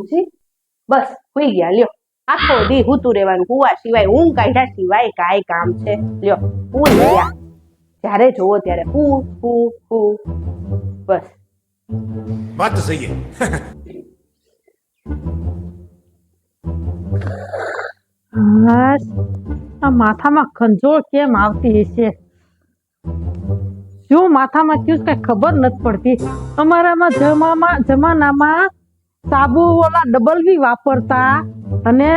ખુશી બસ હુઈ ગયા લ્યો આખો દી હુતું રહેવાનું હુવા સિવાય ઊંઘ કાઢ્યા સિવાય કાંઈ કામ છે લ્યો હુઈ ગયા જ્યારે જોવો ત્યારે હું બસ बात तो सही है હાશ, આ માથામાં ખંજોળ કેમ આવતી હશે? શું માથામાં થયું કઈ ખબર નથી પડતી. અમારામાં જમાનામાં સાબુ ઓલા ડબલ બી વાપરતા અને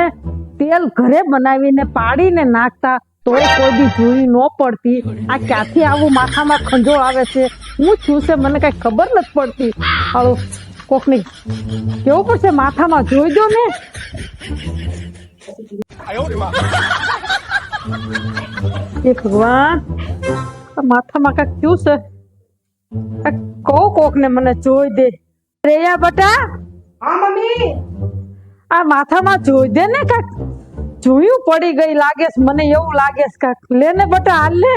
તેલ ઘરે બનાવીને પાડીને નાખતા તો કોઈ બી જોઈ ન પડતી. આ ક્યાંથી આવું માથામાં ખંજોળ આવે છે? હું છું છે મને કઈ ખબર નથી પડતી. હાલો કોકની કેવું પડશે, માથામાં જોઈ દો ને. હે ભગવાન, માથામાં કઈક થયું છે. કોક ને મને જોઈ દે. રેયા બટા, હા મમ્મી આ માથામાં જોઈ દે ને. કઈક જોયું પડી ગઈ લાગે છે મને, એવું લાગે છે. કાક લે ને બટા, હાલ લે.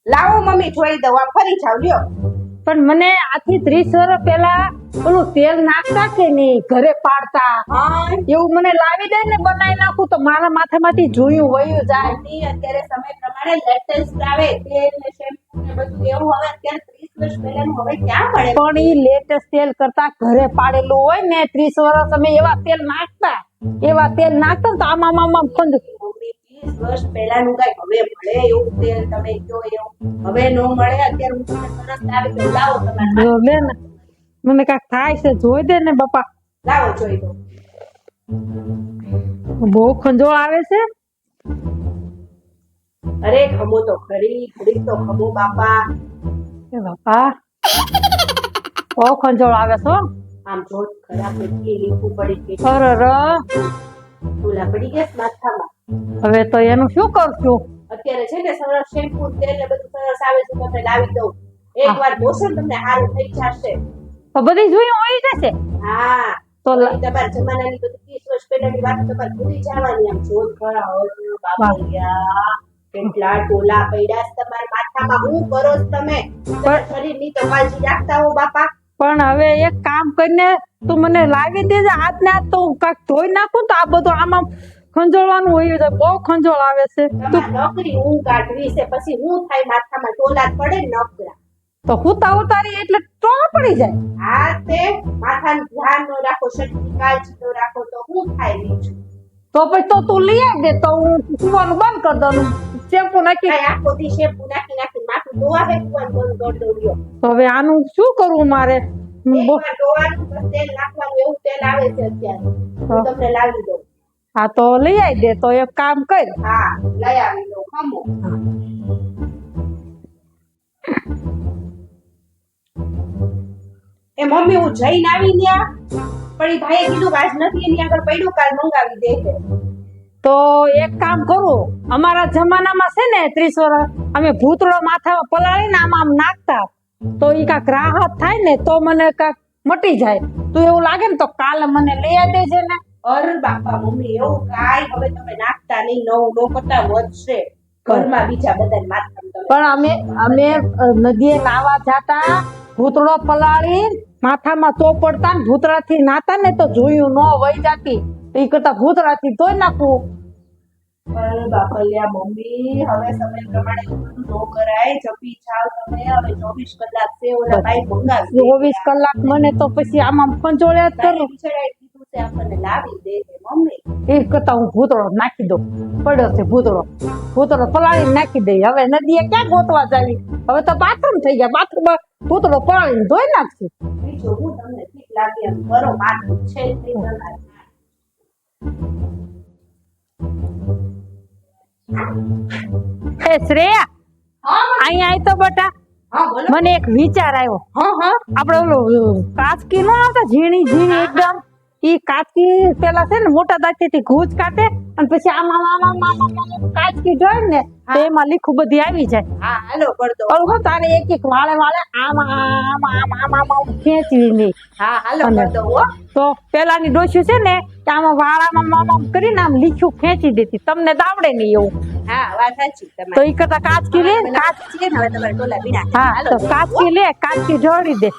લાવો મમ્મી જોઈ દઉં આ ફરી જાવ લ્યો. પણ મને આથી 30 વર્ષ પહેલા ઓલું તેલ નાખતા કે નહીં ઘરે પાડતા, એવું મને લાવી દે ને બનાવી નાખું તો મારા માથામાંથી જોયું વયું જાય. અત્યારે સમય પ્રમાણે લેટેસ્ટ આવે તેલ ને શેમ્પૂ ને બધું એવું. હવે અત્યારે 30 વર્ષ પહેલાનું હવે ક્યાં મળે? પણ ઈ લેટેસ્ટ તેલ કરતા ઘરે પાડેલું હોય ને 30 વર્ષ અમે એવા તેલ નાખતા તો આમાં મમ્મી 30 વર્ષ પહેલાનું કઈ હવે મળે એવું તેલ? તમે જો એવું હવે નો મળે. અત્યારે હું તમને સરસ લાવી દઉં. લાવો તમારે લે ને, મને કાંઈક થાય છે જોઈ દે ને બાપા. લાવો જોઈ દો. બહુ ખંજોળ આવે છે. અરે ખમો તો ખરી તો ખમો બાપા. એ બાપા બહુ ખંજોળ આવે છે. આમ જો ખરાબ નથી લીખું પડી ગઈ. અરર, તુલા પડી ગયા માથામાં. હવે તો એનું શું કરશું? અત્યારે છે ને સરસ શેમ્પૂ તેલ ને બધું સરસ આવે છે. તમને લાવી દઉં. એકવાર બોસો તમને સારું થઈ જશે. તો બધી જોઈ હોય જશે. હા તો તમારા જમાનાની બધી 30 વર્ષ પહેલાની વાત તમારે ભૂલી જવાની. આમ જોત ખરા હોય બાપરિયા કેટલા ટોલા પડ્યા તમારા માથામાં. હું કરો છો તમે? શરીરની તો કાળજી રાખતા હો બાપા. પણ હવે એક કામ કરીને તું મને લાવી દેજે હાથ ને હાથ, તો હું કાંઈક ધોઈ નાખું તો આ બધું આમાં ખંજોળવાનું હોય છે. બહુ ખંજોળ આવે છે. નોકરી હું કાઢવી છે પછી હું થાય માથામાં ટોલા પડે નકરા. તો ઉતારી એટલે ટોળા પડી જાય. હા તે માથાનું ધ્યાન નો રાખો, શરીરની કાળજી નો રાખો તો હું થાય બીજું? તો પછી તો તું લઈ આવ દે તો હું સુવાનું બંધ કરી દઉં. શેમ્પુ નાખી આખો દી શેમ્પૂ નાખી માથું ધોવા દે. સુવાનું બંધ કરી દઉં. તો હવે આનું શું કરવું મારે? એકવાર ધોવાનું બસ તેલ નાખવાનું એવું તેલ આવે છે અત્યારે. હું તમને લાવી દઉં. હા તો લઈ આવી દે. તો એક કામ કર. હા લઈ આવી દઉં. ખમો એ મમ્મી હું જઈને આવી ત્યાં પણ એ ભાઈએ કીધું કે આજ નથી એની આગળ પડ્યું, કાલ મંગાવી દે છે. તો એક કામ કરું, અમારા જમાનામાં છે ને 30 વર્ષ અમે ભૂતળો માથામાં પલાળીને આમ નાખતા તો ઈ કાંક રાહત થાય ને તો મને કાંક મટી જાય. તો એવું લાગે ને તો કાલે મને લઈ આવી દેજે ને. અરે બાપા મમ્મી એવું કાઈ હવે તમે નાખતા નહીં. નવું નો કરતા વધશે ઘરમાં બીજા બધા માથામાં. પણ અમે નદીએ નાવા જાતા, ભૂતળો પલાળી માથામાં ચોપડતા ને ભૂતળાથી નાતા ને તો જોયું ન વહી જાતી. એ કરતા ભૂતળાથી ધોઈ નાખવું. અરે બાપલિયા મમ્મી હવે સમય પ્રમાણે બધું નો કરાય. જપી જાવ તમે. હવે 24 કલાક છે ઓલા ભાઈ મંગાવી 24 કલાક મને તો પછી આમાં ખંજોળ્યા જ કરું. બિચારાએ કીધું છે આપણને લાવી દે છે મમ્મી. એ કરતા હું ભૂતળો નાખી દઉં. પડ્યો છે ભૂતળો પલાળી નાખી દઈ. હવે નદીએ ક્યાં ગોતવા જાવી? હવે તો બાથરૂમ થઈ ગયા. બાથરૂમમાં ભૂતળો પલાળીને ધોઈ નાખશું. બીજું હું તમને ઠીક લાગે એમ કરો. માથું છે તે બનાવે. એ શ્રેયા, અહીંયા આય તો બટા. હા બોલો. મને એક વિચાર આવ્યો. આપણે ઓલું કાચકી નો આવતા ઝીણી એકદમ, ઈ કાચકી પેલા છે ને મોટા દાંતેથી ઘૂંચ કાઢે અને પછી આમાં કાચકી જોઈ ને તો એમાં લીખું બધી આવી જાય. હા હાલો કર દો. ઓળખો તારે એક વાળે આમાં ખેંચવી નહીં. હા હાલો કર દો હો. તો પેલાની ડોસ્યું છે ને કે આમાં વાળામાં કરીને આમ લીખું ખેંચી દેતી. તમને તો આવડે નહીં એવું. હા વાત સાચી તો તમારી. ઈ કરતા કાચકી લે. કાચકી ને હવે તમારે ટોલા બીના. હા તો કાચકી લે, કાચકી જોડી દે.